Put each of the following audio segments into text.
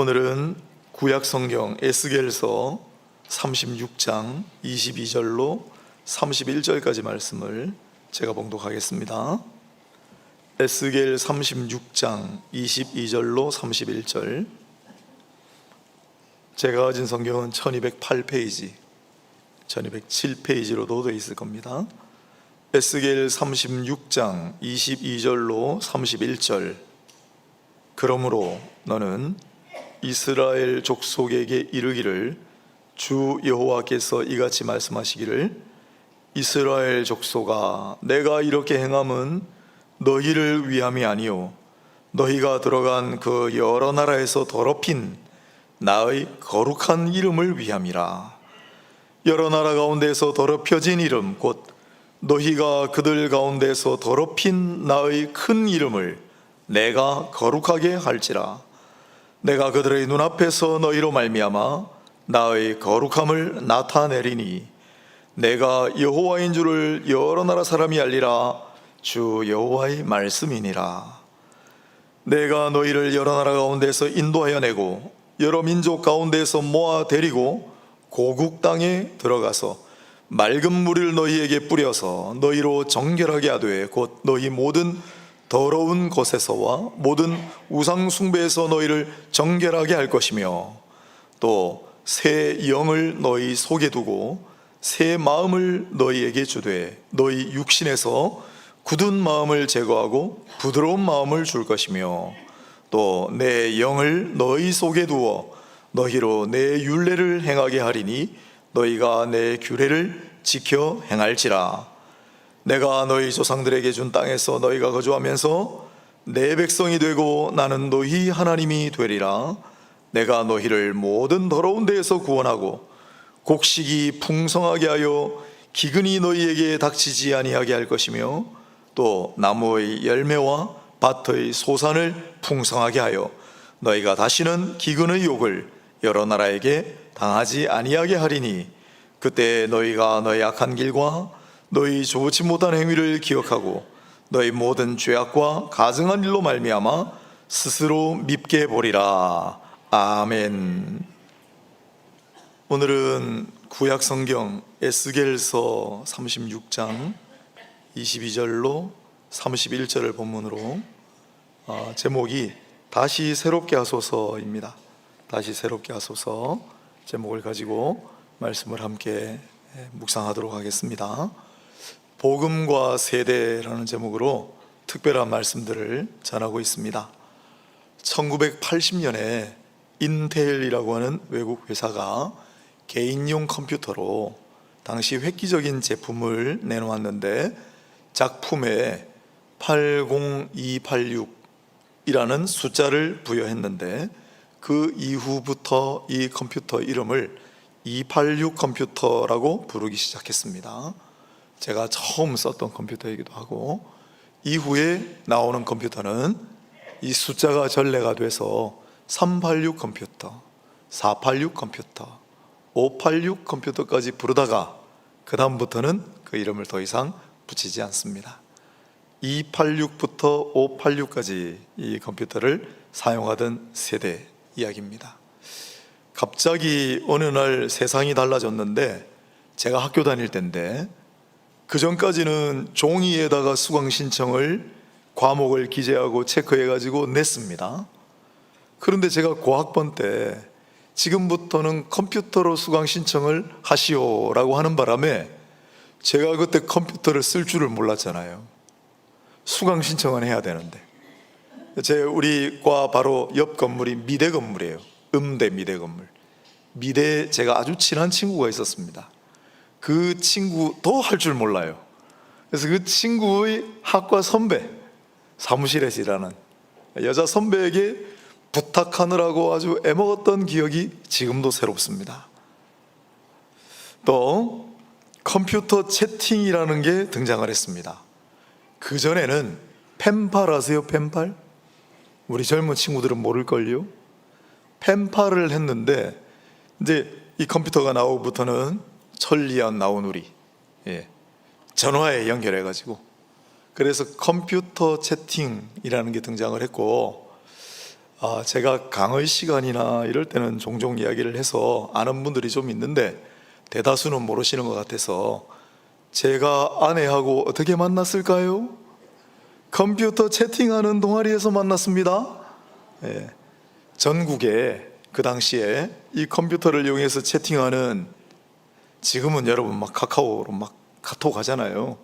오늘은 구약성경 에스겔서 36장 22절로 31절까지 말씀을 제가 봉독하겠습니다. 에스겔 36장 22절로 31절. 제가 가진 성경은 1208페이지, 1207페이지로도 되어 있을 겁니다. 에스겔 36장 22절로 31절. 그러므로 너는 이스라엘 족속에게 이르기를, 주 여호와께서 이같이 말씀하시기를, 이스라엘 족속아, 내가 이렇게 행함은 너희를 위함이 아니요 너희가 들어간 그 여러 나라에서 더럽힌 나의 거룩한 이름을 위함이라. 여러 나라 가운데서 더럽혀진 이름, 곧 너희가 그들 가운데서 더럽힌 나의 큰 이름을 내가 거룩하게 할지라. 내가 그들의 눈앞에서 너희로 말미암아 나의 거룩함을 나타내리니 내가 여호와인 줄을 여러 나라 사람이 알리라. 주 여호와의 말씀이니라. 내가 너희를 여러 나라 가운데서 인도하여 내고 여러 민족 가운데서 모아 데리고 고국 땅에 들어가서 맑은 물을 너희에게 뿌려서 너희로 정결하게 하되, 곧 너희 모든 더러운 곳에서와 모든 우상 숭배에서 너희를 정결하게 할 것이며, 또 새 영을 너희 속에 두고 새 마음을 너희에게 주되 너희 육신에서 굳은 마음을 제거하고 부드러운 마음을 줄 것이며, 또 내 영을 너희 속에 두어 너희로 내 율례를 행하게 하리니 너희가 내 규례를 지켜 행할지라. 내가 너희 조상들에게 준 땅에서 너희가 거주하면서 내 백성이 되고 나는 너희 하나님이 되리라. 내가 너희를 모든 더러운 데에서 구원하고 곡식이 풍성하게 하여 기근이 너희에게 닥치지 아니하게 할 것이며, 또 나무의 열매와 밭의 소산을 풍성하게 하여 너희가 다시는 기근의 욕을 여러 나라에게 당하지 아니하게 하리니, 그때 너희가 너희 악한 길과 너희 좋지 못한 행위를 기억하고 너희 모든 죄악과 가증한 일로 말미암아 스스로 밉게 보리라. 아멘. 오늘은 구약성경 에스겔서 36장 22절로 31절을 본문으로, 제목이 다시 새롭게 하소서입니다. 다시 새롭게 하소서 제목을 가지고 말씀을 함께 묵상하도록 하겠습니다. 복음과 세대라는 제목으로 특별한 말씀들을 전하고 있습니다. 1980년에 인텔이라고 하는 외국 회사가 개인용 컴퓨터로 당시 획기적인 제품을 내놓았는데, 작품에 80286이라는 숫자를 부여했는데, 그 이후부터 이 컴퓨터 이름을 286 컴퓨터라고 부르기 시작했습니다. 제가 처음 썼던 컴퓨터이기도 하고, 이후에 나오는 컴퓨터는 이 숫자가 전래가 돼서 386 컴퓨터, 486 컴퓨터, 586 컴퓨터까지 부르다가 그 다음부터는 그 이름을 더 이상 붙이지 않습니다. 286부터 586까지 이 컴퓨터를 사용하던 세대 이야기입니다. 갑자기 어느 날 세상이 달라졌는데, 제가 학교 다닐 때인데, 그 전까지는 종이에다가 수강 신청을, 과목을 기재하고 체크해가지고 냈습니다. 그런데 제가 고학번 때 지금부터는 컴퓨터로 수강 신청을 하시오라고 하는 바람에 제가 그때 컴퓨터를 쓸 줄을 몰랐잖아요. 수강 신청은 해야 되는데. 우리 과 바로 옆 건물이 미대 건물이에요. 음대 미대 건물. 미대에 제가 아주 친한 친구가 있었습니다. 그 친구도 할 줄 몰라요. 그래서 그 친구의 학과 선배, 사무실에서 일하는 여자 선배에게 부탁하느라고 아주 애먹었던 기억이 지금도 새롭습니다. 또 컴퓨터 채팅이라는 게 등장을 했습니다. 그전에는 펜팔 아세요? 펜팔? 우리 젊은 친구들은 모를걸요? 펜팔을 했는데, 이제 이 컴퓨터가 나오고부터는 천리안 나오누리, 전화에 연결해가지고, 그래서 컴퓨터 채팅이라는 게 등장을 했고, 제가 강의 시간이나 이럴 때는 종종 이야기를 해서 아는 분들이 좀 있는데 대다수는 모르시는 것 같아서, 제가 아내하고 어떻게 만났을까요? 컴퓨터 채팅하는 동아리에서 만났습니다. 예. 전국에 그 당시에 이 컴퓨터를 이용해서 채팅하는, 지금은 여러분 막 카카오로 막 카톡 하잖아요.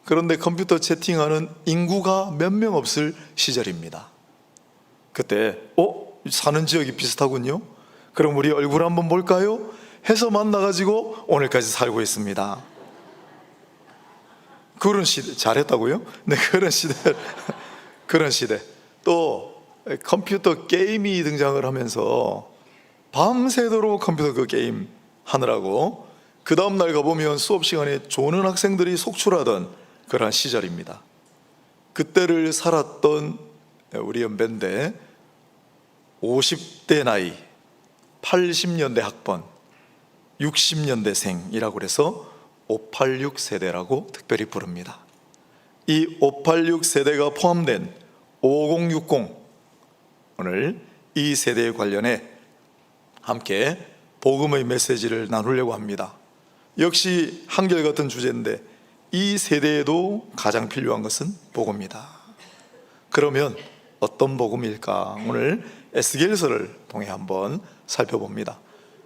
그런데 컴퓨터 채팅하는 인구가 몇 명 없을 시절입니다. 그때 사는 지역이 비슷하군요. 그럼 우리 얼굴 한번 볼까요? 해서 만나가지고 오늘까지 살고 있습니다. 그런 시대. 잘했다고요? 네, 그런 시대. 그런 시대. 또 컴퓨터 게임이 등장을 하면서 밤새도록 컴퓨터 그 게임 하느라고 그 다음날 가보면 수업 시간에 조는 학생들이 속출하던 그런 시절입니다. 그때를 살았던 우리 연배인데 50대 나이, 80년대 학번, 60년대생이라고 그래서 586 세대라고 특별히 부릅니다. 이 586 세대가 포함된 5060, 오늘 이 세대에 관련해 함께 복음의 메시지를 나누려고 합니다. 역시 한결같은 주제인데 이 세대에도 가장 필요한 것은 복음이다. 그러면 어떤 복음일까? 오늘 에스겔서를 통해 한번 살펴봅니다.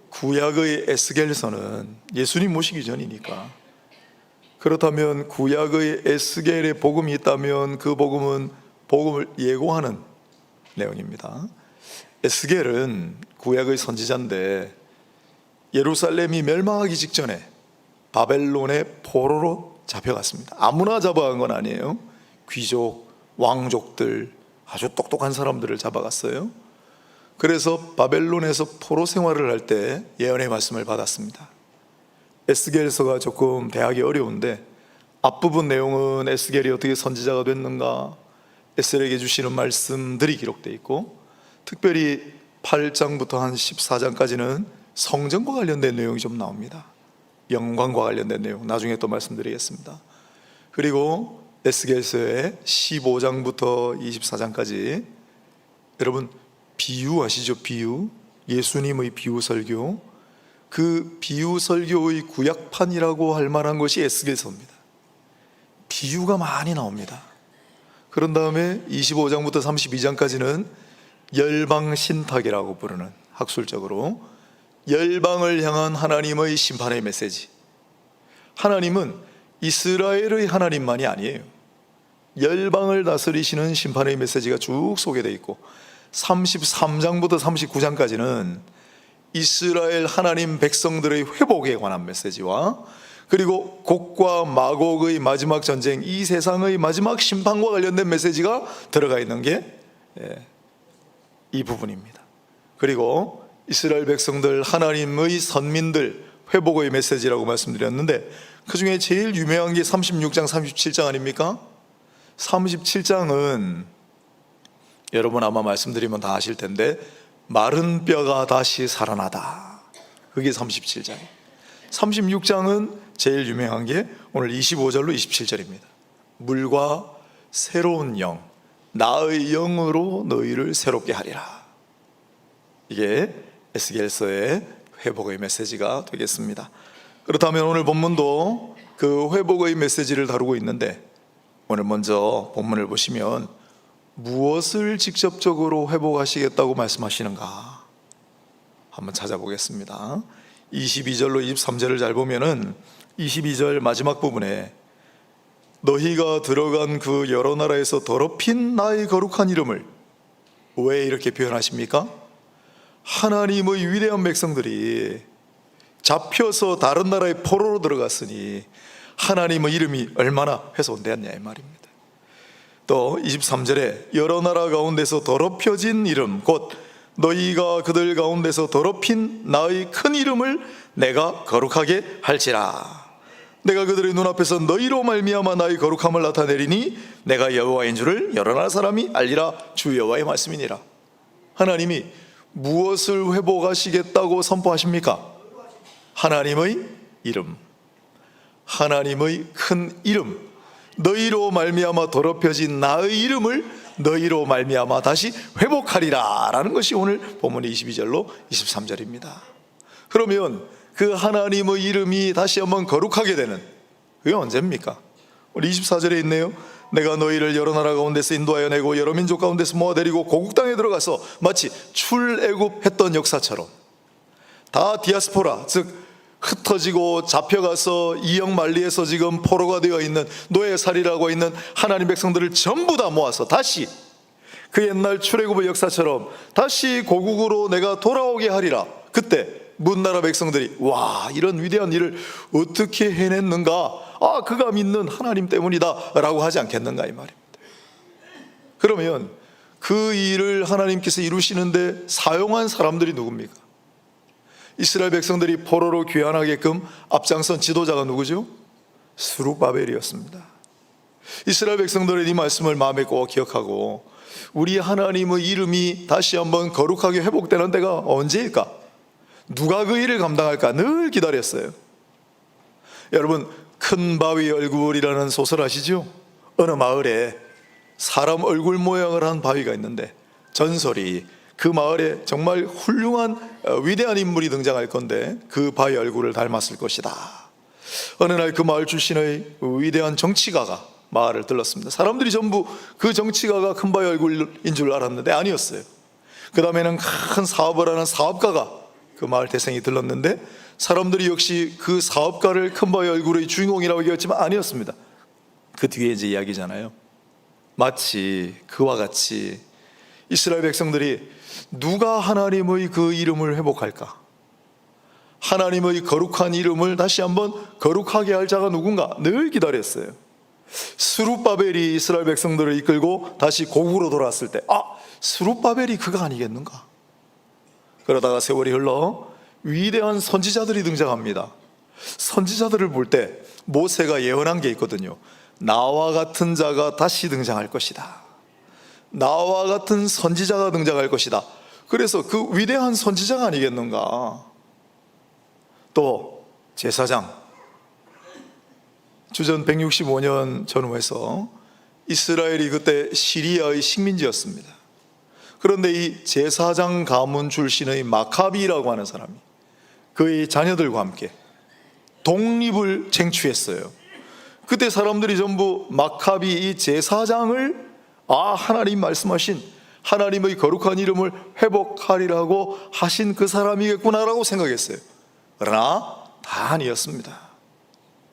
구약의 에스겔서는 예수님 모시기 전이니까, 그렇다면 구약의 에스겔의 복음이 있다면 그 복음은 복음을 예고하는 내용입니다. 에스겔은 구약의 선지자인데 예루살렘이 멸망하기 직전에 바벨론의 포로로 잡혀갔습니다. 아무나 잡아간 건 아니에요. 귀족, 왕족들, 아주 똑똑한 사람들을 잡아갔어요. 그래서 바벨론에서 포로 생활을 할 때 예언의 말씀을 받았습니다. 에스겔서가 조금 대하기 어려운데 앞부분 내용은 에스겔이 어떻게 선지자가 됐는가, 에스겔에게 주시는 말씀들이 기록되어 있고, 특별히 8장부터 한 14장까지는 성전과 관련된 내용이 좀 나옵니다. 영광과 관련된 내용 나중에 또 말씀드리겠습니다. 그리고 에스겔서의 15장부터 24장까지 여러분 비유 아시죠? 비유, 예수님의 비유 설교, 그 비유 설교의 구약판이라고 할 만한 것이 에스겔서입니다. 비유가 많이 나옵니다. 그런 다음에 25장부터 32장까지는 열방신탁이라고 부르는, 학술적으로 열방을 향한 하나님의 심판의 메시지. 하나님은 이스라엘의 하나님만이 아니에요. 열방을 다스리시는 심판의 메시지가 쭉 소개되어 있고, 33장부터 39장까지는 이스라엘 하나님 백성들의 회복에 관한 메시지와, 그리고 곡과 마곡의 마지막 전쟁, 이 세상의 마지막 심판과 관련된 메시지가 들어가 있는 게 이 부분입니다. 그리고 이스라엘 백성들, 하나님의 선민들 회복의 메시지라고 말씀드렸는데, 그 중에 제일 유명한 게 36장, 37장 아닙니까? 37장은 여러분 아마 말씀드리면 다 아실 텐데, 마른 뼈가 다시 살아나다, 그게 37장이에요. 36장은 제일 유명한 게 오늘 25절로 27절입니다. 물과 새로운 영, 나의 영으로 너희를 새롭게 하리라. 이게 에스겔서의 회복의 메시지가 되겠습니다. 그렇다면 오늘 본문도 그 회복의 메시지를 다루고 있는데, 오늘 먼저 본문을 보시면 무엇을 직접적으로 회복하시겠다고 말씀하시는가 한번 찾아보겠습니다. 22절로 23절을 잘 보면은 22절 마지막 부분에 너희가 들어간 그 여러 나라에서 더럽힌 나의 거룩한 이름을, 왜 이렇게 표현하십니까? 하나님의 위대한 백성들이 잡혀서 다른 나라의 포로로 들어갔으니 하나님의 이름이 얼마나 훼손되었냐 이 말입니다. 또 23절에 여러 나라 가운데서 더럽혀진 이름, 곧 너희가 그들 가운데서 더럽힌 나의 큰 이름을 내가 거룩하게 할지라. 내가 그들의 눈앞에서 너희로 말미암아 나의 거룩함을 나타내리니 내가 여호와인 줄을 여러 나라 사람이 알리라. 주 여호와의 말씀이니라. 하나님이 무엇을 회복하시겠다고 선포하십니까? 하나님의 이름, 하나님의 큰 이름, 너희로 말미암아 더럽혀진 나의 이름을 너희로 말미암아 다시 회복하리라 라는 것이 오늘 본문의 22절로 23절입니다. 그러면 그 하나님의 이름이 다시 한번 거룩하게 되는, 그게 언제입니까? 우리 24절에 있네요. 내가 너희를 여러 나라 가운데서 인도하여 내고 여러 민족 가운데서 모아내리고 고국 땅에 들어가서 마치 출애굽했던 역사처럼, 다 디아스포라, 즉 흩어지고 잡혀가서 이역만리에서 지금 포로가 되어 있는, 노예살이라고 있는 하나님 백성들을 전부 다 모아서 다시 그 옛날 출애굽의 역사처럼 다시 고국으로 내가 돌아오게 하리라. 그때 문나라 백성들이 와, 이런 위대한 일을 어떻게 해냈는가, 그가 믿는 하나님 때문이다 라고 하지 않겠는가, 이 말입니다. 그러면 그 일을 하나님께서 이루시는데 사용한 사람들이 누굽니까? 이스라엘 백성들이 포로로 귀환하게끔 앞장선 지도자가 누구죠? 스룹바벨이었습니다. 이스라엘 백성들은 이 말씀을 마음에 꼭 기억하고, 우리 하나님의 이름이 다시 한번 거룩하게 회복되는 때가 언제일까? 누가 그 일을 감당할까? 늘 기다렸어요. 여러분, 큰 바위 얼굴이라는 소설 아시죠? 어느 마을에 사람 얼굴 모양을 한 바위가 있는데, 전설이 그 마을에 정말 훌륭한 위대한 인물이 등장할 건데 그 바위 얼굴을 닮았을 것이다. 어느 날 그 마을 출신의 위대한 정치가가 마을을 들렀습니다. 사람들이 전부 그 정치가가 큰 바위 얼굴인 줄 알았는데 아니었어요. 그 다음에는 큰 사업을 하는 사업가가 그 마을 대생이 들렀는데, 사람들이 역시 그 사업가를 큰 바위 얼굴의 주인공이라고 얘기했지만 아니었습니다. 그 뒤에 이제 이야기잖아요. 마치 그와 같이 이스라엘 백성들이 누가 하나님의 그 이름을 회복할까? 하나님의 거룩한 이름을 다시 한번 거룩하게 할 자가 누군가 늘 기다렸어요. 스룹바벨이 이스라엘 백성들을 이끌고 다시 고국으로 돌아왔을 때, 스룹바벨이 그가 아니겠는가? 그러다가 세월이 흘러 위대한 선지자들이 등장합니다. 선지자들을 볼 때 모세가 예언한 게 있거든요. 나와 같은 자가 다시 등장할 것이다. 나와 같은 선지자가 등장할 것이다. 그래서 그 위대한 선지자가 아니겠는가? 또 제사장, 주전 165년 전후에서 이스라엘이 그때 시리아의 식민지였습니다. 그런데 이 제사장 가문 출신의 마카비라고 하는 사람이 그의 자녀들과 함께 독립을 쟁취했어요. 그때 사람들이 전부 마카비 이 제사장을 하나님 말씀하신 하나님의 거룩한 이름을 회복하리라고 하신 그 사람이겠구나라고 생각했어요. 그러나 다 아니었습니다.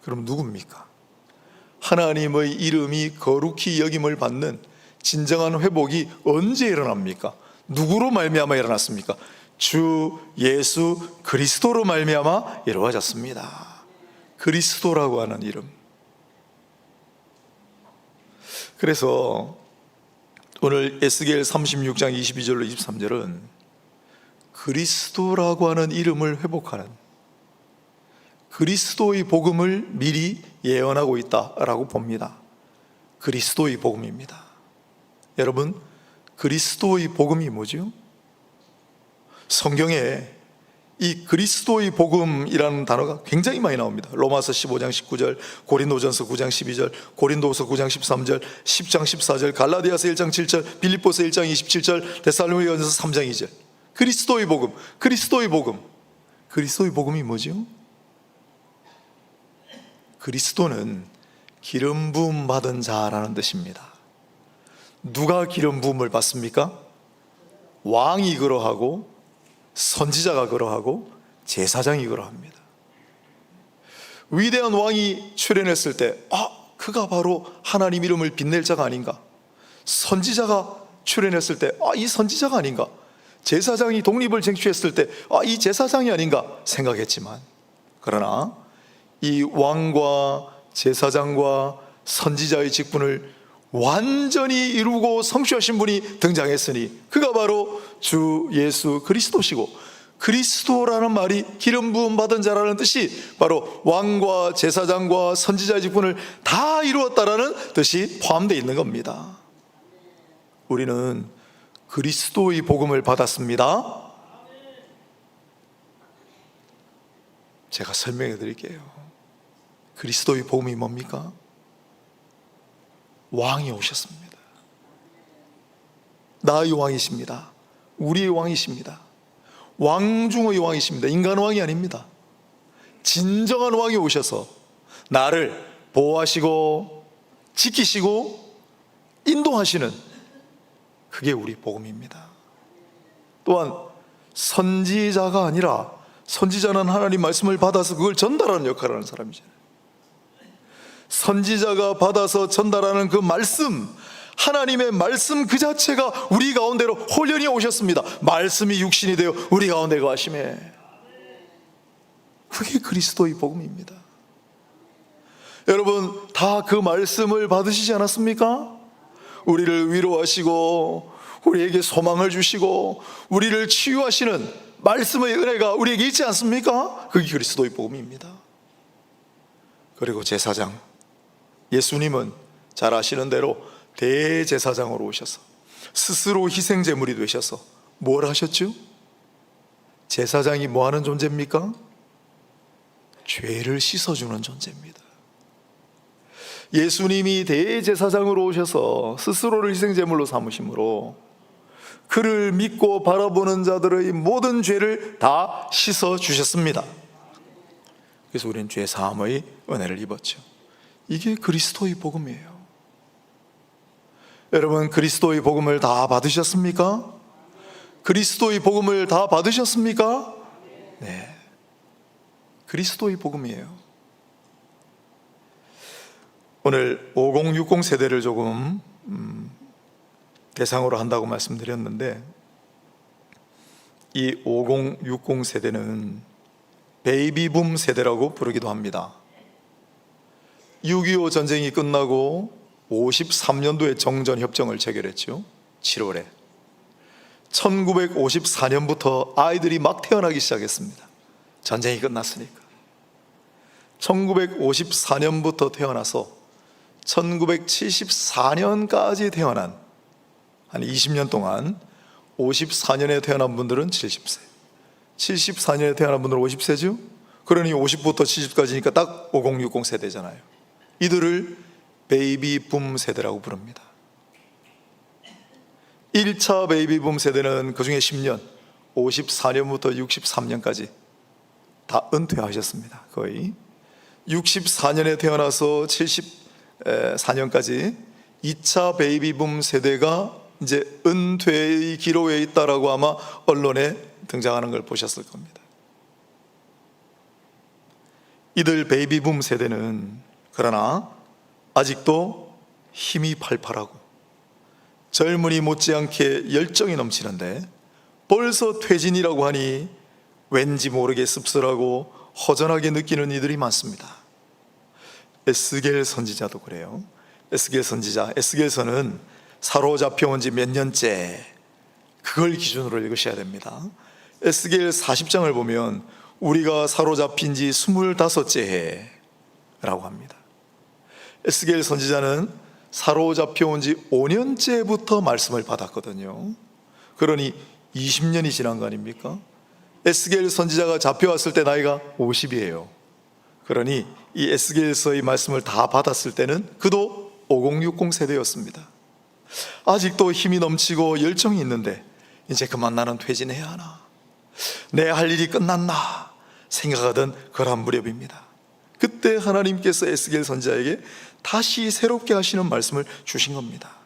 그럼 누굽니까? 하나님의 이름이 거룩히 여김을 받는 진정한 회복이 언제 일어납니까? 누구로 말미암아 일어났습니까? 주 예수 그리스도로 말미암아 이루어졌습니다. 그리스도라고 하는 이름. 그래서 오늘 에스겔 36장 22절로 23절은 그리스도라고 하는 이름을 회복하는, 그리스도의 복음을 미리 예언하고 있다라고 봅니다. 그리스도의 복음입니다. 여러분, 그리스도의 복음이 뭐죠? 성경에 이 그리스도의 복음이라는 단어가 굉장히 많이 나옵니다. 로마서 15장 19절, 고린도전서 9장 12절, 고린도후서 9장 13절, 10장 14절, 갈라디아서 1장 7절, 빌립보서 1장 27절, 데살로니가전서 3장 2절. 그리스도의 복음, 그리스도의 복음. 그리스도의 복음이 뭐죠? 그리스도는 기름 부음 받은 자라는 뜻입니다. 누가 기름 부음을 받습니까? 왕이 그러하고, 선지자가 그러하고, 제사장이 그러합니다. 위대한 왕이 출현했을 때 그가 바로 하나님 이름을 빛낼 자가 아닌가? 선지자가 출현했을 때 이 선지자가 아닌가? 제사장이 독립을 쟁취했을 때 이 제사장이 아닌가 생각했지만, 그러나 이 왕과 제사장과 선지자의 직분을 완전히 이루고 성취하신 분이 등장했으니 그가 바로 주 예수 그리스도시고, 그리스도라는 말이 기름 부음 받은 자라는 뜻이 바로 왕과 제사장과 선지자의 직분을 다 이루었다라는 뜻이 포함되어 있는 겁니다. 우리는 그리스도의 복음을 받았습니다. 제가 설명해 드릴게요. 그리스도의 복음이 뭡니까? 왕이 오셨습니다. 나의 왕이십니다. 우리의 왕이십니다. 왕 중의 왕이십니다. 인간 왕이 아닙니다. 진정한 왕이 오셔서 나를 보호하시고 지키시고 인도하시는, 그게 우리 복음입니다. 또한 선지자가 아니라, 선지자는 하나님 말씀을 받아서 그걸 전달하는 역할을 하는 사람이잖아요. 선지자가 받아서 전달하는 그 말씀, 하나님의 말씀 그 자체가 우리 가운데로 홀연히 오셨습니다. 말씀이 육신이 되어 우리 가운데 거하심에, 그게 그리스도의 복음입니다. 여러분, 다 그 말씀을 받으시지 않았습니까? 우리를 위로하시고 우리에게 소망을 주시고 우리를 치유하시는 말씀의 은혜가 우리에게 있지 않습니까? 그게 그리스도의 복음입니다. 그리고 제사장, 예수님은 잘 아시는 대로 대제사장으로 오셔서 스스로 희생제물이 되셔서 뭘 하셨죠? 제사장이 뭐 하는 존재입니까? 죄를 씻어주는 존재입니다. 예수님이 대제사장으로 오셔서 스스로를 희생제물로 삼으심으로 그를 믿고 바라보는 자들의 모든 죄를 다 씻어주셨습니다. 그래서 우리는 죄사함의 은혜를 입었죠. 이게 그리스도의 복음이에요. 여러분, 그리스도의 복음을 다 받으셨습니까? 그리스도의 복음을 다 받으셨습니까? 네, 그리스도의 복음이에요. 오늘 5060 세대를 조금 대상으로 한다고 말씀드렸는데, 이 5060 세대는 베이비붐 세대라고 부르기도 합니다. 6.25 전쟁이 끝나고 53년도에 정전협정을 체결했죠. 7월에 1954년부터 아이들이 막 태어나기 시작했습니다. 전쟁이 끝났으니까. 1954년부터 태어나서 1974년까지 태어난, 한 20년 동안 54년에 태어난 분들은 70세, 74년에 태어난 분들은 50세죠. 그러니 50부터 70까지니까 딱 5060 세대잖아요. 이들을 베이비붐 세대라고 부릅니다. 1차 베이비붐 세대는 그 중에 10년, 54년부터 63년까지 다 은퇴하셨습니다. 거의 64년에 태어나서 74년까지 2차 베이비붐 세대가 이제 은퇴의 기로에 있다라고 아마 언론에 등장하는 걸 보셨을 겁니다. 이들 베이비붐 세대는 그러나 아직도 힘이 팔팔하고 젊은이 못지않게 열정이 넘치는데, 벌써 퇴진이라고 하니 왠지 모르게 씁쓸하고 허전하게 느끼는 이들이 많습니다. 에스겔 선지자도 그래요. 에스겔 선지자, 에스겔서는 사로잡혀온 지 몇 년째, 그걸 기준으로 읽으셔야 됩니다. 에스겔 40장을 보면 우리가 사로잡힌 지 25째 해라고 합니다. 에스겔 선지자는 사로잡혀온 지 5년째부터 말씀을 받았거든요. 그러니 20년이 지난 거 아닙니까? 에스겔 선지자가 잡혀왔을 때 나이가 50이에요. 그러니 이 에스겔서의 말씀을 다 받았을 때는 그도 5060 세대였습니다. 아직도 힘이 넘치고 열정이 있는데 이제 그만 나는 퇴진해야 하나, 내 할 일이 끝났나 생각하던 그런 무렵입니다. 그때 하나님께서 에스겔 선지자에게 다시 새롭게 하시는 말씀을 주신 겁니다.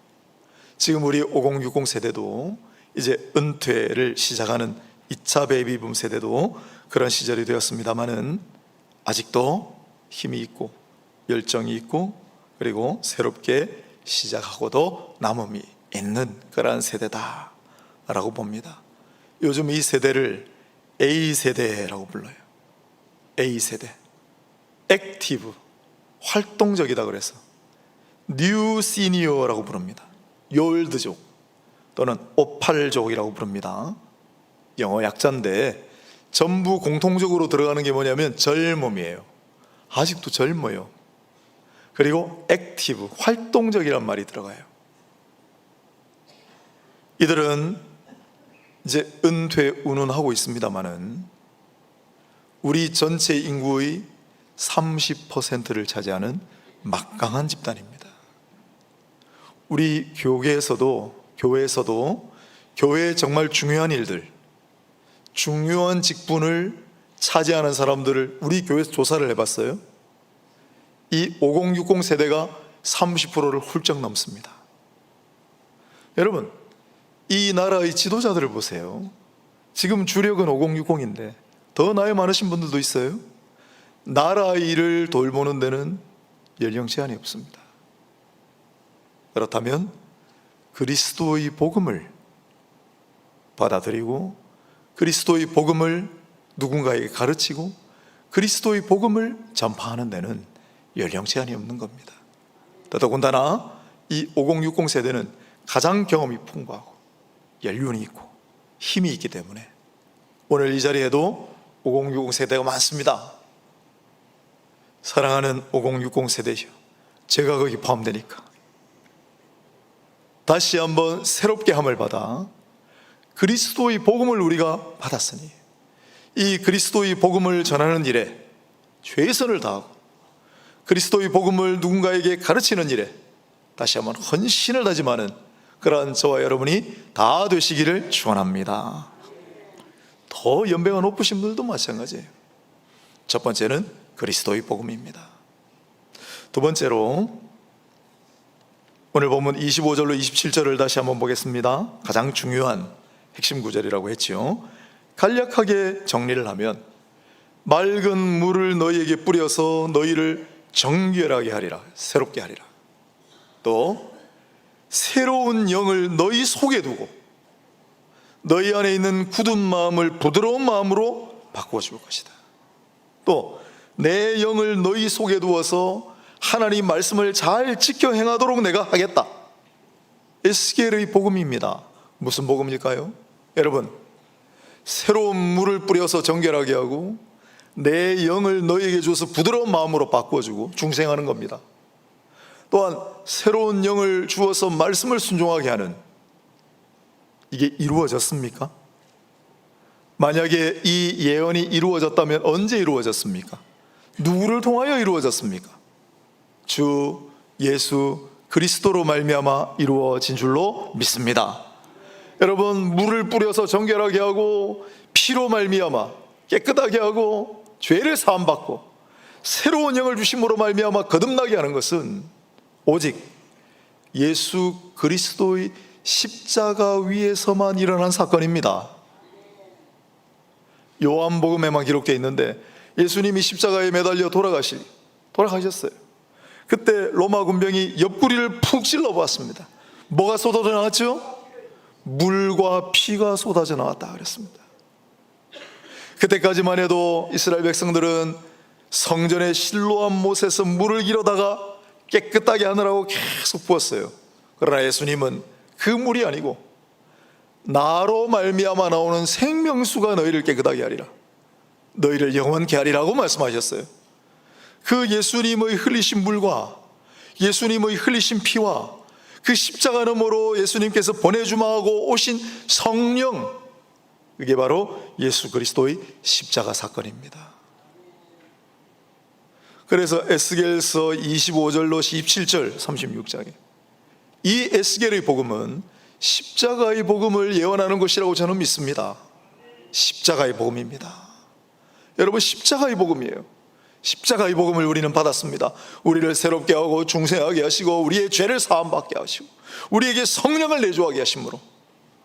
지금 우리 5060 세대도 이제 은퇴를 시작하는 2차 베이비붐 세대도 그런 시절이 되었습니다마는 아직도 힘이 있고 열정이 있고 그리고 새롭게 시작하고도 남음이 있는 그러한 세대다라고 봅니다. 요즘 이 세대를 A세대라고 불러요. A세대, 액티브, 활동적이다 그래서 뉴 시니어라고 부릅니다. 요올드족 또는 오팔족이라고 부릅니다. 영어 약자인데 전부 공통적으로 들어가는 게 뭐냐면 젊음이에요. 아직도 젊어요. 그리고 액티브, 활동적이란 말이 들어가요. 이들은 이제 은퇴 운운하고 있습니다마는 우리 전체 인구의 30%를 차지하는 막강한 집단입니다. 우리 교계에서도 교회에서도 교회의 정말 중요한 일들, 중요한 직분을 차지하는 사람들을 우리 교회에서 조사를 해봤어요. 이 5060 세대가 30%를 훌쩍 넘습니다. 여러분, 이 나라의 지도자들을 보세요. 지금 주력은 5060인데 더 나이 많으신 분들도 있어요. 나라 일을 돌보는 데는 연령 제한이 없습니다. 그렇다면 그리스도의 복음을 받아들이고 그리스도의 복음을 누군가에게 가르치고 그리스도의 복음을 전파하는 데는 연령 제한이 없는 겁니다. 더더군다나 이 5060 세대는 가장 경험이 풍부하고 연륜이 있고 힘이 있기 때문에 오늘 이 자리에도 5060 세대가 많습니다. 사랑하는 5060 세대요, 제가 거기 포함되니까 다시 한번 새롭게 함을 받아 그리스도의 복음을 우리가 받았으니 이 그리스도의 복음을 전하는 일에 최선을 다하고 그리스도의 복음을 누군가에게 가르치는 일에 다시 한번 헌신을 다짐하는 그러한 저와 여러분이 다 되시기를 축원합니다. 더 연배가 높으신 분들도 마찬가지예요. 첫 번째는 그리스도의 복음입니다. 두 번째로 오늘 본문 25절로 27절을 다시 한번 보겠습니다. 가장 중요한 핵심 구절이라고 했죠. 간략하게 정리를 하면 맑은 물을 너희에게 뿌려서 너희를 정결하게 하리라, 새롭게 하리라. 또 새로운 영을 너희 속에 두고 너희 안에 있는 굳은 마음을 부드러운 마음으로 바꾸어 줄 것이다. 또 내 영을 너희 속에 두어서 하나님 말씀을 잘 지켜 행하도록 내가 하겠다. 에스겔의 복음입니다. 무슨 복음일까요? 여러분, 새로운 물을 뿌려서 정결하게 하고 내 영을 너희에게 줘서 부드러운 마음으로 바꾸어주고 중생하는 겁니다. 또한 새로운 영을 주어서 말씀을 순종하게 하는, 이게 이루어졌습니까? 만약에 이 예언이 이루어졌다면 언제 이루어졌습니까? 누구를 통하여 이루어졌습니까? 주 예수 그리스도로 말미암아 이루어진 줄로 믿습니다. 여러분, 물을 뿌려서 정결하게 하고 피로 말미암아 깨끗하게 하고 죄를 사함받고 새로운 영을 주심으로 말미암아 거듭나게 하는 것은 오직 예수 그리스도의 십자가 위에서만 일어난 사건입니다. 요한복음에만 기록되어 있는데 예수님이 십자가에 매달려 돌아가셨어요. 그때 로마 군병이 옆구리를 푹 찔러 보았습니다. 뭐가 쏟아져 나왔죠? 물과 피가 쏟아져 나왔다 그랬습니다. 그때까지만 해도 이스라엘 백성들은 성전의 실로암 못에서 물을 길어다가 깨끗하게 하느라고 계속 부었어요. 그러나 예수님은 그 물이 아니고 나로 말미암아 나오는 생명수가 너희를 깨끗하게 하리라, 너희를 영원케 하리라고 말씀하셨어요. 그 예수님의 흘리신 물과 예수님의 흘리신 피와 그 십자가 너머로 예수님께서 보내주마하고 오신 성령, 그게 바로 예수 그리스도의 십자가 사건입니다. 그래서 에스겔서 25절로 17절 36장에 이 에스겔의 복음은 십자가의 복음을 예언하는 것이라고 저는 믿습니다. 십자가의 복음입니다. 여러분, 십자가의 복음이에요. 십자가의 복음을 우리는 받았습니다. 우리를 새롭게 하고 중생하게 하시고 우리의 죄를 사함받게 하시고 우리에게 성령을 내주하게 하심으로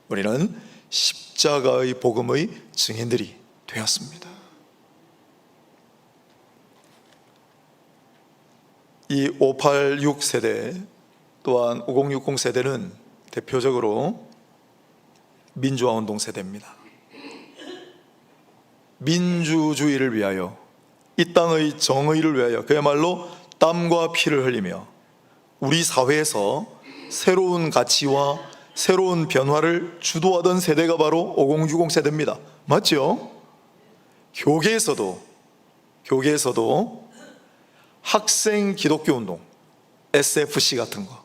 우리는 십자가의 복음의 증인들이 되었습니다. 이 586 세대 또한 5060 세대는 대표적으로 민주화 운동 세대입니다. 민주주의를 위하여, 이 땅의 정의를 위하여 그야말로 땀과 피를 흘리며 우리 사회에서 새로운 가치와 새로운 변화를 주도하던 세대가 바로 5060 세대입니다. 맞죠? 교계에서도 학생 기독교 운동 SFC 같은 거,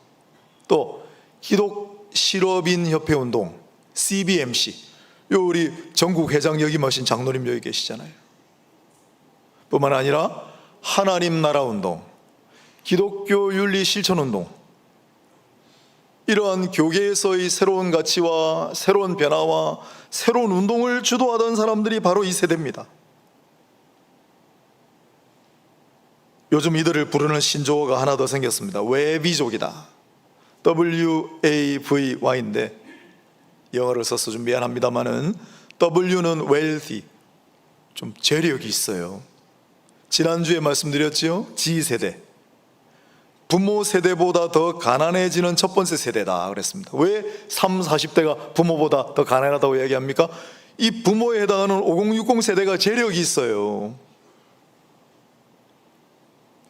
또 기독 실업인 협회 운동 CBMC, 요 우리 전국 회장 역임하신 장로님 여기 계시잖아요. 뿐만 아니라 하나님 나라 운동, 기독교 윤리 실천 운동, 이러한 교계에서의 새로운 가치와 새로운 변화와 새로운 운동을 주도하던 사람들이 바로 이 세대입니다. 요즘 이들을 부르는 신조어가 하나 더 생겼습니다. 외비족이다. WAVY인데 영어를 써서 좀 미안합니다만은 W는 wealthy, 좀 재력이 있어요. 지난주에 말씀드렸지요. G세대, 부모 세대보다 더 가난해지는 첫 번째 세대다 그랬습니다. 왜 30, 40대가 부모보다 더 가난하다고 이야기합니까? 이 부모에 해당하는 5060 세대가 재력이 있어요.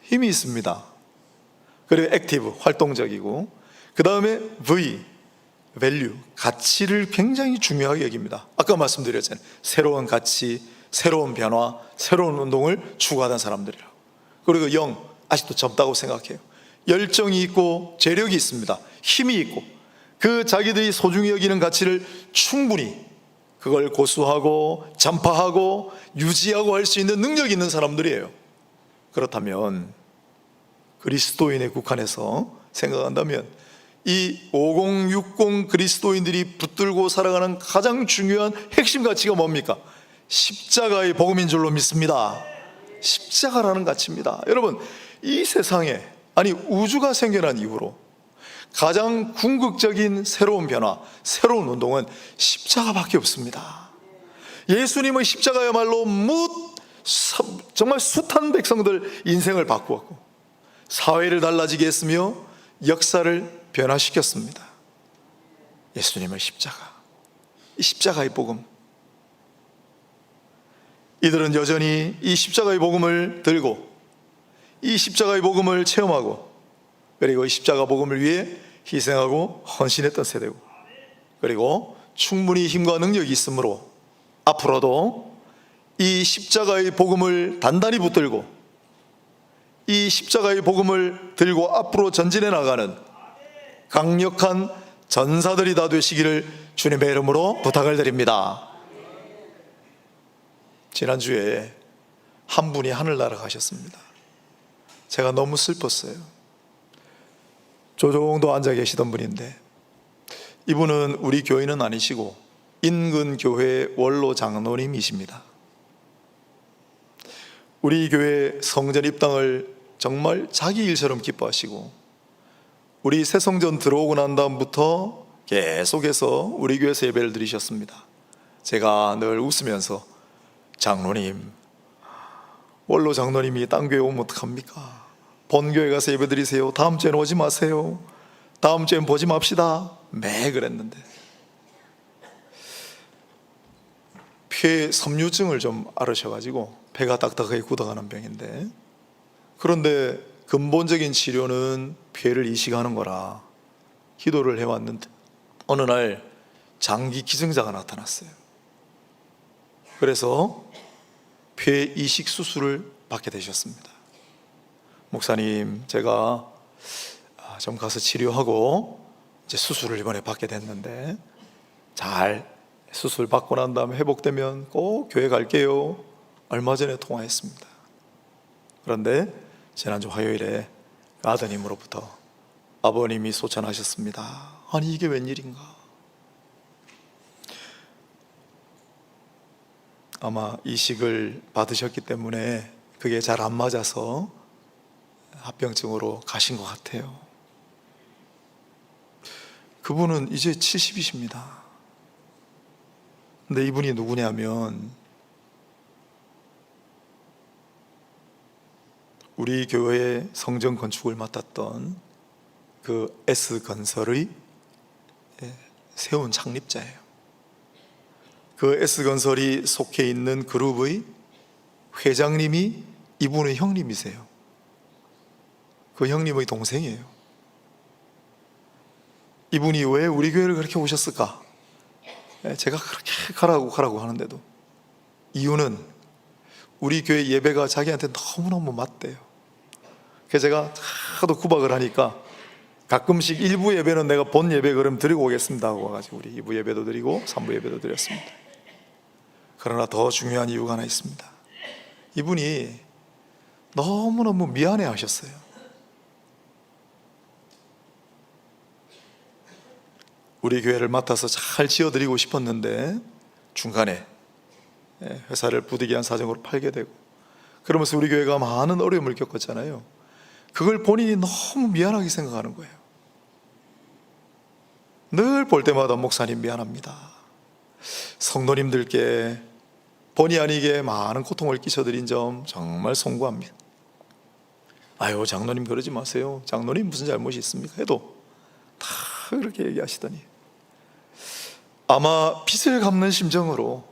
힘이 있습니다. 그리고 액티브, 활동적이고, 그 다음에 V, value, 가치를 굉장히 중요하게 여깁니다. 아까 말씀드렸잖아요. 새로운 가치, 새로운 변화, 새로운 운동을 추구하던 사람들이라고. 그리고 0, 아직도 젊다고 생각해요. 열정이 있고 재력이 있습니다. 힘이 있고 그 자기들이 소중히 여기는 가치를 충분히 그걸 고수하고 전파하고 유지하고 할 수 있는 능력이 있는 사람들이에요. 그렇다면 그리스도인에 국한해서 생각한다면 이 5060 그리스도인들이 붙들고 살아가는 가장 중요한 핵심 가치가 뭡니까? 십자가의 복음인 줄로 믿습니다. 십자가라는 가치입니다. 여러분, 이 세상에, 아니 우주가 생겨난 이후로 가장 궁극적인 새로운 변화, 새로운 운동은 십자가밖에 없습니다. 예수님의 십자가야말로 정말 숱한 백성들 인생을 바꾸었고 사회를 달라지게 했으며 역사를 변화시켰습니다. 예수님의 십자가, 이 십자가의 복음. 이들은 여전히 이 십자가의 복음을 들고 이 십자가의 복음을 체험하고 그리고 이 십자가 복음을 위해 희생하고 헌신했던 세대고, 그리고 충분히 힘과 능력이 있으므로 앞으로도 이 십자가의 복음을 단단히 붙들고 이 십자가의 복음을 들고 앞으로 전진해 나가는 강력한 전사들이 다 되시기를 주님의 이름으로 부탁을 드립니다. 지난주에 한 분이 하늘나라 가셨습니다. 제가 너무 슬펐어요. 조정도 앉아 계시던 분인데 이분은 우리 교인은 아니시고 인근교회 원로 장로님이십니다. 우리 교회 성전 입당을 정말 자기 일처럼 기뻐하시고 우리 새성전 들어오고 난 다음부터 계속해서 우리 교회에서 예배를 드리셨습니다. 제가 늘 웃으면서 장로님, 원로 장로님이 딴 교회 오면 어떡합니까? 본교회 가서 예배 드리세요. 다음 주에는 오지 마세요. 다음 주엔 보지 맙시다. 매 그랬는데 폐 섬유증을 좀 앓으셔가지고 폐가 딱딱하게 굳어가는 병인데, 그런데 근본적인 치료는 폐를 이식하는 거라 기도를 해왔는데 어느 날 장기 기증자가 나타났어요. 그래서 폐 이식 수술을 받게 되셨습니다. 목사님, 제가 좀 가서 치료하고 이제 수술을 이번에 받게 됐는데 잘 수술 받고 난 다음에 회복되면 꼭 교회 갈게요. 얼마 전에 통화했습니다. 그런데 지난주 화요일에 아드님으로부터 아버님이 소천하셨습니다. 아니 이게 웬일인가? 아마 이식을 받으셨기 때문에 그게 잘 안 맞아서 합병증으로 가신 것 같아요. 그분은 이제 70이십니다. 근데 이분이 누구냐면 우리 교회 성전 건축을 맡았던 그 S건설의 세운 창립자예요. 그 S건설이 속해 있는 그룹의 회장님이 이분의 형님이세요. 그 형님의 동생이에요. 이분이 왜 우리 교회를 그렇게 오셨을까? 제가 그렇게 가라고 하는데도 이유는 우리 교회 예배가 자기한테 너무너무 맞대요. 그래서 제가 하도 구박을 하니까 가끔씩 일부 예배는 내가 본 예배 그럼 드리고 오겠습니다 하고 와가지고 우리 2부 예배도 드리고 3부 예배도 드렸습니다. 그러나 더 중요한 이유가 하나 있습니다. 이분이 너무너무 미안해 하셨어요. 우리 교회를 맡아서 잘 지어드리고 싶었는데 중간에 회사를 부득이한 사정으로 팔게 되고, 그러면서 우리 교회가 많은 어려움을 겪었잖아요. 그걸 본인이 너무 미안하게 생각하는 거예요. 늘 볼 때마다 목사님 미안합니다, 성도님들께 본의 아니게 많은 고통을 끼쳐드린 점 정말 송구합니다. 아유, 장로님 그러지 마세요, 장로님 무슨 잘못이 있습니까? 해도 다 그렇게 얘기하시더니 아마 빚을 갚는 심정으로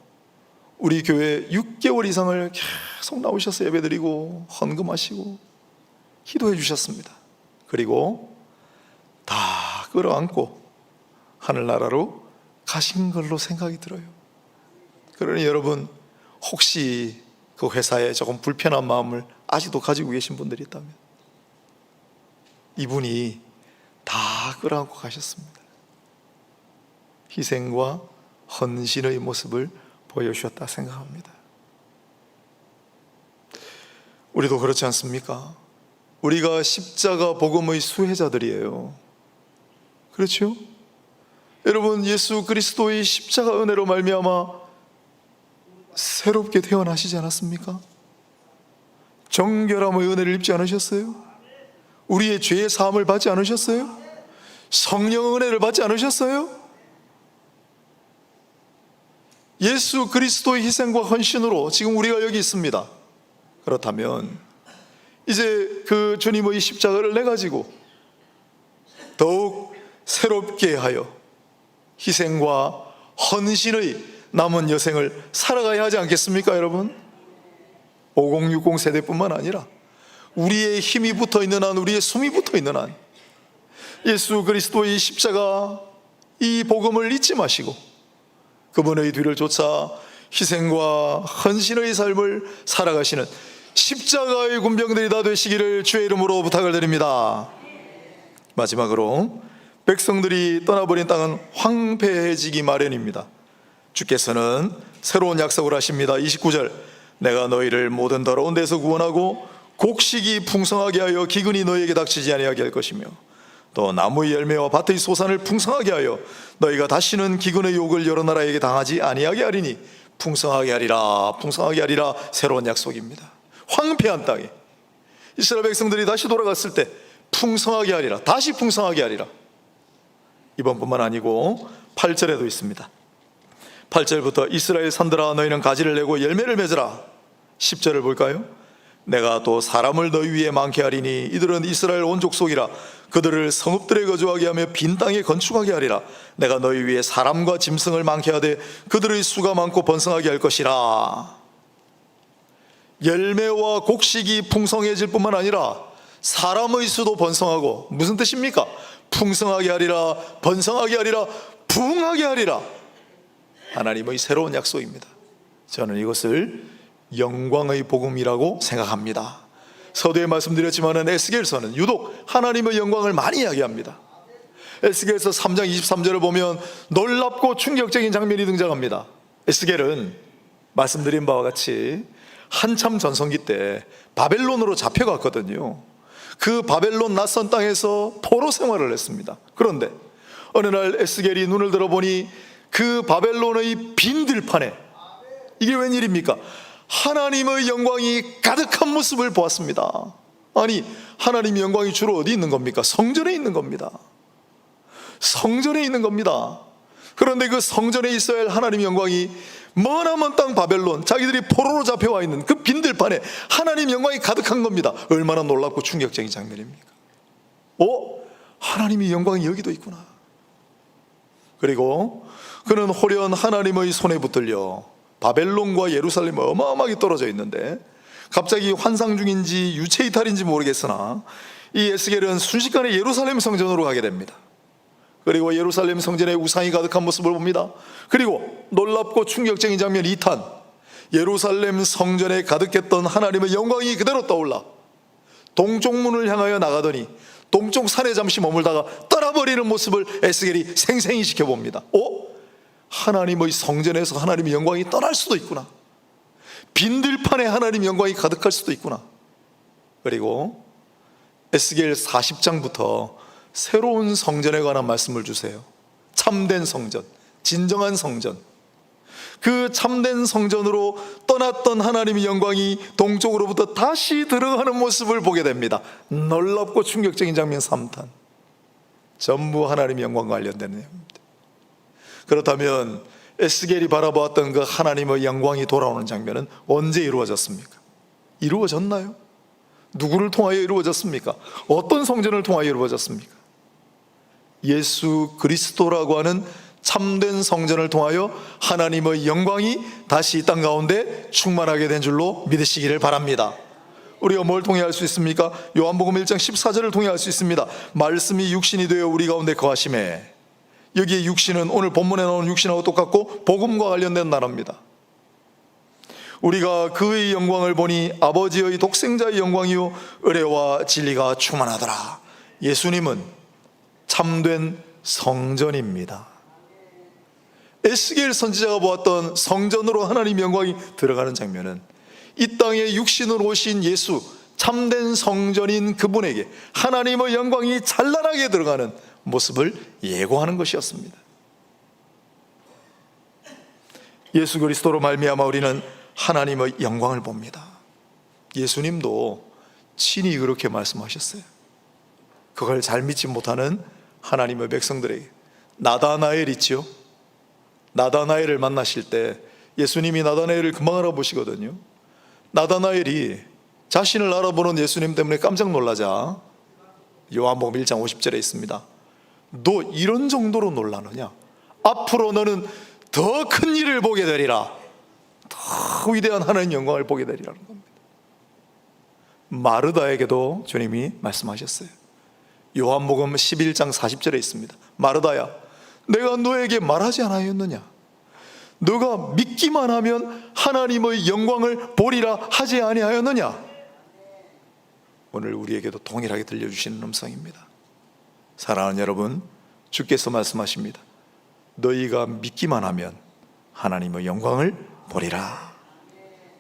우리 교회 6개월 이상을 계속 나오셔서 예배드리고 헌금하시고 기도해 주셨습니다. 그리고 다 끌어안고 하늘나라로 가신 걸로 생각이 들어요. 그러니 여러분, 혹시 그 회사에 조금 불편한 마음을 아직도 가지고 계신 분들이 있다면 이분이 다 끌어안고 가셨습니다. 희생과 헌신의 모습을 보여주셨다 생각합니다. 우리도 그렇지 않습니까? 우리가 십자가 복음의 수혜자들이에요. 그렇죠? 여러분, 예수 그리스도의 십자가 은혜로 말미암아 새롭게 태어나시지 않았습니까? 정결함의 은혜를 입지 않으셨어요? 우리의 죄의 사함을 받지 않으셨어요? 성령의 은혜를 받지 않으셨어요? 예수 그리스도의 희생과 헌신으로 지금 우리가 여기 있습니다. 그렇다면 이제 그 주님의 십자가를 내 가지고 더욱 새롭게 하여 희생과 헌신의 남은 여생을 살아가야 하지 않겠습니까, 여러분? 5060 세대뿐만 아니라 우리의 힘이 붙어 있는 한, 우리의 숨이 붙어 있는 한 예수 그리스도의 십자가, 이 복음을 잊지 마시고 그분의 뒤를 쫓아 희생과 헌신의 삶을 살아가시는 십자가의 군병들이 다 되시기를 주의 이름으로 부탁을 드립니다. 마지막으로 백성들이 떠나버린 땅은 황폐해지기 마련입니다. 주께서는 새로운 약속을 하십니다. 29절, 내가 너희를 모든 더러운 데서 구원하고 곡식이 풍성하게 하여 기근이 너희에게 닥치지 아니하게 할 것이며 또 나무의 열매와 밭의 소산을 풍성하게 하여 너희가 다시는 기근의 욕을 여러 나라에게 당하지 아니하게 하리니 풍성하게 하리라, 풍성하게 하리라. 새로운 약속입니다. 황폐한 땅에 이스라엘 백성들이 다시 돌아갔을 때 풍성하게 하리라, 다시 풍성하게 하리라. 이번뿐만 아니고 8절에도 있습니다. 8절부터 이스라엘 산들아 너희는 가지를 내고 열매를 맺으라. 10절을 볼까요? 내가 또 사람을 너희 위에 많게 하리니 이들은 이스라엘 온 족속이라. 그들을 성읍들에 거주하게 하며 빈 땅에 건축하게 하리라. 내가 너희 위에 사람과 짐승을 많게 하되 그들의 수가 많고 번성하게 할 것이라. 열매와 곡식이 풍성해질 뿐만 아니라 사람의 수도 번성하고, 무슨 뜻입니까? 풍성하게 하리라, 번성하게 하리라, 부흥하게 하리라. 하나님의 새로운 약속입니다. 저는 이것을 영광의 복음이라고 생각합니다. 서두에 말씀드렸지만 에스겔서는 유독 하나님의 영광을 많이 이야기합니다. 에스겔서 3장 23절을 보면 놀랍고 충격적인 장면이 등장합니다. 에스겔은 말씀드린 바와 같이 한참 전성기 때 바벨론으로 잡혀갔거든요. 그 바벨론 낯선 땅에서 포로 생활을 했습니다. 그런데 어느 날 에스겔이 눈을 들어보니 그 바벨론의 빈 들판에, 이게 웬일입니까? 하나님의 영광이 가득한 모습을 보았습니다. 아니, 하나님의 영광이 주로 어디 있는 겁니까? 성전에 있는 겁니다. 성전에 있는 겁니다. 그런데 그 성전에 있어야 할 하나님의 영광이 머나먼 땅 바벨론, 자기들이 포로로 잡혀와 있는 그 빈들판에 하나님 영광이 가득한 겁니다. 얼마나 놀랍고 충격적인 장면입니까? 하나님의 영광이 여기도 있구나. 그리고 그는 호련 하나님의 손에 붙들려 바벨론과 예루살렘이 어마어마하게 떨어져 있는데 갑자기 환상 중인지 유체 이탈인지 모르겠으나 이 에스겔은 순식간에 예루살렘 성전으로 가게 됩니다. 그리고 예루살렘 성전에 우상이 가득한 모습을 봅니다. 그리고 놀랍고 충격적인 장면 2탄, 예루살렘 성전에 가득했던 하나님의 영광이 그대로 떠올라 동쪽 문을 향하여 나가더니 동쪽 산에 잠시 머물다가 떠나버리는 모습을 에스겔이 생생히 지켜봅니다. 하나님의 성전에서 하나님의 영광이 떠날 수도 있구나. 빈들판에 하나님의 영광이 가득할 수도 있구나. 그리고 에스겔 40장부터 새로운 성전에 관한 말씀을 주세요. 참된 성전, 진정한 성전, 그 참된 성전으로 떠났던 하나님의 영광이 동쪽으로부터 다시 들어가는 모습을 보게 됩니다. 놀랍고 충격적인 장면 3탄. 전부 하나님의 영광과 관련된 내용입니다. 그렇다면 에스겔이 바라보았던 그 하나님의 영광이 돌아오는 장면은 언제 이루어졌습니까? 이루어졌나요? 누구를 통하여 이루어졌습니까? 어떤 성전을 통하여 이루어졌습니까? 예수 그리스도라고 하는 참된 성전을 통하여 하나님의 영광이 다시 이 땅 가운데 충만하게 된 줄로 믿으시기를 바랍니다. 우리가 뭘 통해 할 수 있습니까? 요한복음 1장 14절을 통해 할 수 있습니다. 말씀이 육신이 되어 우리 가운데 거하심에. 여기에 육신은 오늘 본문에 나오는 육신하고 똑같고 복음과 관련된 단어입니다. 우리가 그의 영광을 보니 아버지의 독생자의 영광이요 의뢰와 진리가 충만하더라. 예수님은 참된 성전입니다. 에스겔 선지자가 보았던 성전으로 하나님 영광이 들어가는 장면은 이 땅에 육신으로 오신 예수, 참된 성전인 그분에게 하나님의 영광이 찬란하게 들어가는 모습을 예고하는 것이었습니다. 예수 그리스도로 말미암아 우리는 하나님의 영광을 봅니다. 예수님도 친히 그렇게 말씀하셨어요. 그걸 잘 믿지 못하는 하나님의 백성들에게. 나다나엘 있죠? 나다나엘을 만나실 때 예수님이 나다나엘을 금방 알아보시거든요. 나다나엘이 자신을 알아보는 예수님 때문에 깜짝 놀라자 요한복음 1장 50절에 있습니다. 너 이런 정도로 놀라느냐? 앞으로 너는 더 큰 일을 보게 되리라. 더 위대한 하나님의 영광을 보게 되리라는 겁니다. 마르다에게도 주님이 말씀하셨어요. 요한복음 11장 40절에 있습니다. 마르다야, 내가 너에게 말하지 않았느냐? 너가 믿기만 하면 하나님의 영광을 보리라 하지 아니하였느냐? 오늘 우리에게도 동일하게 들려주시는 음성입니다. 사랑하는 여러분, 주께서 말씀하십니다. 너희가 믿기만 하면 하나님의 영광을 보리라.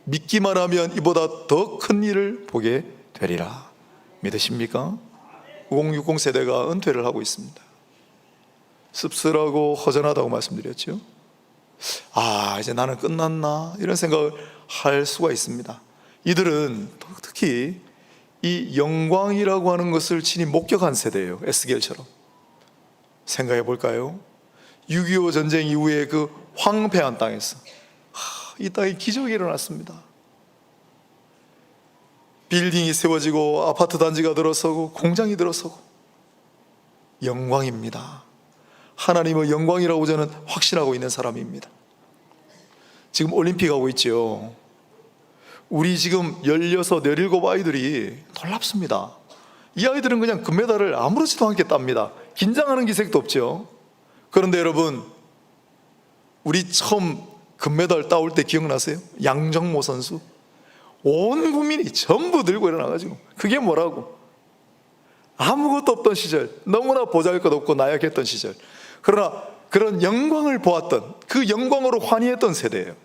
믿기만 하면 이보다 더 큰 일을 보게 되리라. 믿으십니까? 5060 세대가 은퇴를 하고 있습니다. 씁쓸하고 허전하다고 말씀드렸죠. 이제 나는 끝났나 이런 생각을 할 수가 있습니다. 이들은 특히 이 영광이라고 하는 것을 친히 목격한 세대예요. 에스겔처럼. 생각해 볼까요? 6.25 전쟁 이후에 그 황폐한 땅에서 이 땅에 기적이 일어났습니다. 빌딩이 세워지고 아파트 단지가 들어서고 공장이 들어서고 영광입니다. 하나님의 영광이라고 저는 확신하고 있는 사람입니다. 지금 올림픽 하고 있죠. 우리 지금 16, 17 아이들이 놀랍습니다. 이 아이들은 그냥 금메달을 아무렇지도 않게 땁니다. 긴장하는 기색도 없죠. 그런데 여러분, 우리 처음 금메달 따올 때 기억나세요? 양정모 선수. 온 국민이 전부 들고 일어나가지고 그게 뭐라고? 아무것도 없던 시절, 너무나 보잘것없고 나약했던 시절, 그러나 그런 영광을 보았던, 그 영광으로 환희했던 세대예요.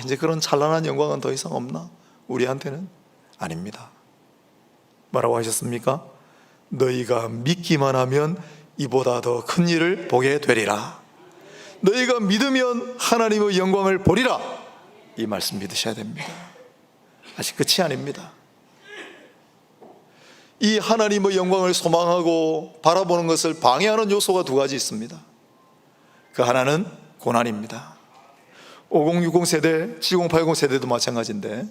이제 그런 찬란한 영광은 더 이상 없나? 우리한테는 아닙니다. 뭐라고 하셨습니까? 너희가 믿기만 하면 이보다 더 큰 일을 보게 되리라. 너희가 믿으면 하나님의 영광을 보리라. 이 말씀 믿으셔야 됩니다. 아직 끝이 아닙니다. 이 하나님의 영광을 소망하고 바라보는 것을 방해하는 요소가 두 가지 있습니다. 그 하나는 고난입니다. 5060 세대, 7080 세대도 마찬가지인데,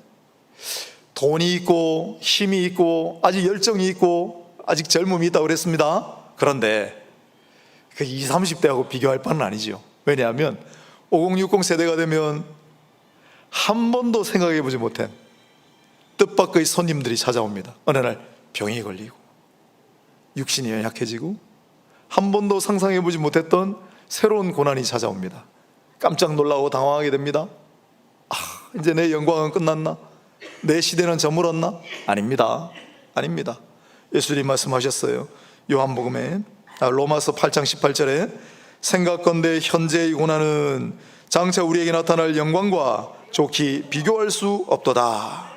돈이 있고 힘이 있고 아직 열정이 있고 아직 젊음이 있다고 그랬습니다. 그런데 그 20, 30대하고 비교할 바는 아니죠. 왜냐하면 5060 세대가 되면 한 번도 생각해 보지 못한 뜻밖의 손님들이 찾아옵니다. 어느 날 병이 걸리고 육신이 연약해지고 한 번도 상상해 보지 못했던 새로운 고난이 찾아옵니다. 깜짝 놀라고 당황하게 됩니다. 이제 내 영광은 끝났나? 내 시대는 저물었나? 아닙니다. 아닙니다. 예수님 말씀하셨어요. 요한복음에 로마서 8장 18절에 생각건대 현재의 고난은 장차 우리에게 나타날 영광과 좋게 비교할 수 없도다.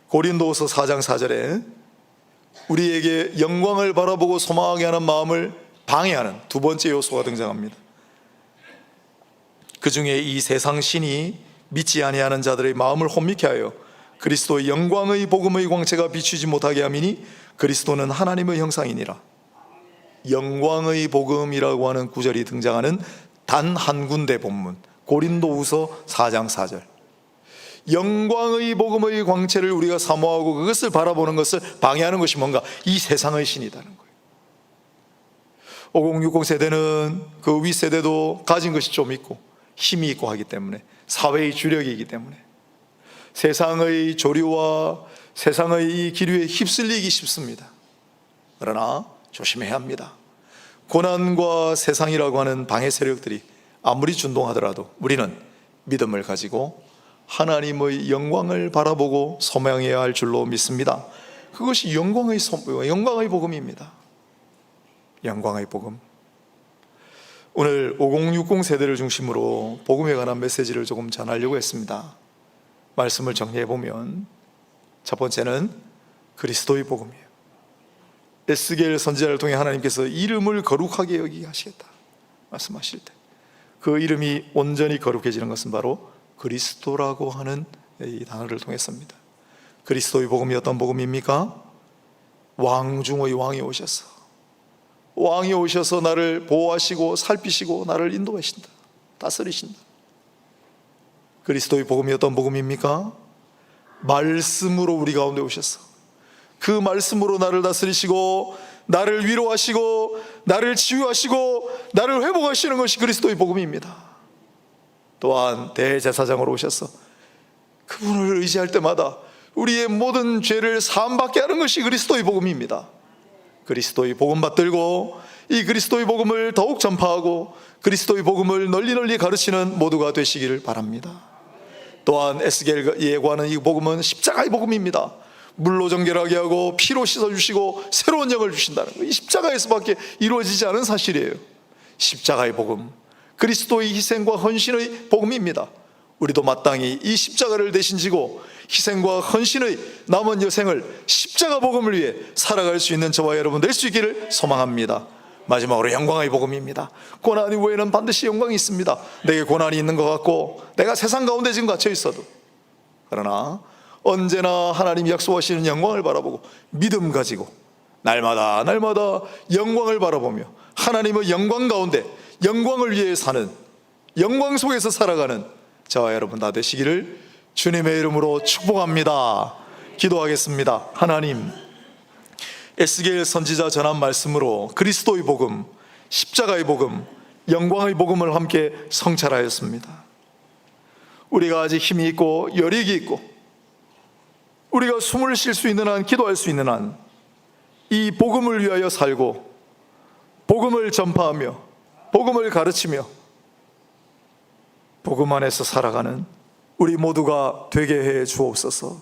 고린도후서 4장 4절에 우리에게 영광을 바라보고 소망하게 하는 마음을 방해하는 두 번째 요소가 등장합니다. 그 중에 이 세상 신이 믿지 아니하는 자들의 마음을 혼미케 하여 그리스도의 영광의 복음의 광채가 비추지 못하게 함이니 그리스도는 하나님의 형상이니라. 영광의 복음이라고 하는 구절이 등장하는 단 한 군데 본문, 고린도후서 4장 4절. 영광의 복음의 광채를 우리가 사모하고 그것을 바라보는 것을 방해하는 것이 뭔가? 이 세상의 신이라는 거예요. 5060 세대는 그 윗세대도 가진 것이 좀 있고 힘이 있고 하기 때문에, 사회의 주력이기 때문에 세상의 조류와 세상의 기류에 휩쓸리기 쉽습니다. 그러나 조심해야 합니다. 고난과 세상이라고 하는 방해 세력들이 아무리 준동하더라도 우리는 믿음을 가지고 하나님의 영광을 바라보고 소망해야 할 줄로 믿습니다. 그것이 영광의 복음입니다. 영광의 복음. 오늘 5060 세대를 중심으로 복음에 관한 메시지를 조금 전하려고 했습니다. 말씀을 정리해 보면 첫 번째는 그리스도의 복음이에요. 에스겔 선지자를 통해 하나님께서 이름을 거룩하게 여기게 하시겠다 말씀하실 때 그 이름이 온전히 거룩해지는 것은 바로 그리스도라고 하는 이 단어를 통해서입니다. 그리스도의 복음이 어떤 복음입니까? 왕 중의 왕이 오셔서, 왕이 오셔서 나를 보호하시고 살피시고 나를 인도하신다, 다스리신다. 그리스도의 복음이 어떤 복음입니까? 말씀으로 우리 가운데 오셔서 그 말씀으로 나를 다스리시고 나를 위로하시고 나를 치유하시고 나를 회복하시는 것이 그리스도의 복음입니다. 또한 대제사장으로 오셔서 그분을 의지할 때마다 우리의 모든 죄를 사함받게 하는 것이 그리스도의 복음입니다. 그리스도의 복음 받들고 이 그리스도의 복음을 더욱 전파하고 그리스도의 복음을 널리 가르치는 모두가 되시기를 바랍니다. 또한 에스겔 예고하는 이 복음은 십자가의 복음입니다. 물로 정결하게 하고 피로 씻어주시고 새로운 영을 주신다는 거, 이 십자가에서밖에 이루어지지 않은 사실이에요. 십자가의 복음, 그리스도의 희생과 헌신의 복음입니다. 우리도 마땅히 이 십자가를 대신 지고 희생과 헌신의 남은 여생을 십자가 복음을 위해 살아갈 수 있는 저와 여러분 될 수 있기를 소망합니다. 마지막으로 영광의 복음입니다. 고난 이후에는 반드시 영광이 있습니다. 내게 고난이 있는 것 같고 내가 세상 가운데 지금 갇혀 있어도, 그러나 언제나 하나님이 약속하시는 영광을 바라보고 믿음 가지고 날마다 영광을 바라보며 하나님의 영광 가운데 영광을 위해 사는, 영광 속에서 살아가는 저와 여러분 다 되시기를 주님의 이름으로 축복합니다. 기도하겠습니다. 하나님, 에스겔 선지자 전한 말씀으로 그리스도의 복음, 십자가의 복음, 영광의 복음을 함께 성찰하였습니다. 우리가 아직 힘이 있고 여력이 있고 우리가 숨을 쉴 수 있는 한, 기도할 수 있는 한 이 복음을 위하여 살고 복음을 전파하며 복음을 가르치며 복음 안에서 살아가는 우리 모두가 되게 해 주옵소서.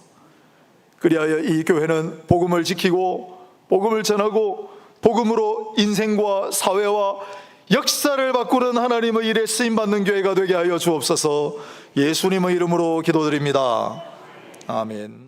그리하여 이 교회는 복음을 지키고 복음을 전하고 복음으로 인생과 사회와 역사를 바꾸는 하나님의 일에 쓰임받는 교회가 되게 하여 주옵소서. 예수님의 이름으로 기도드립니다. 아멘.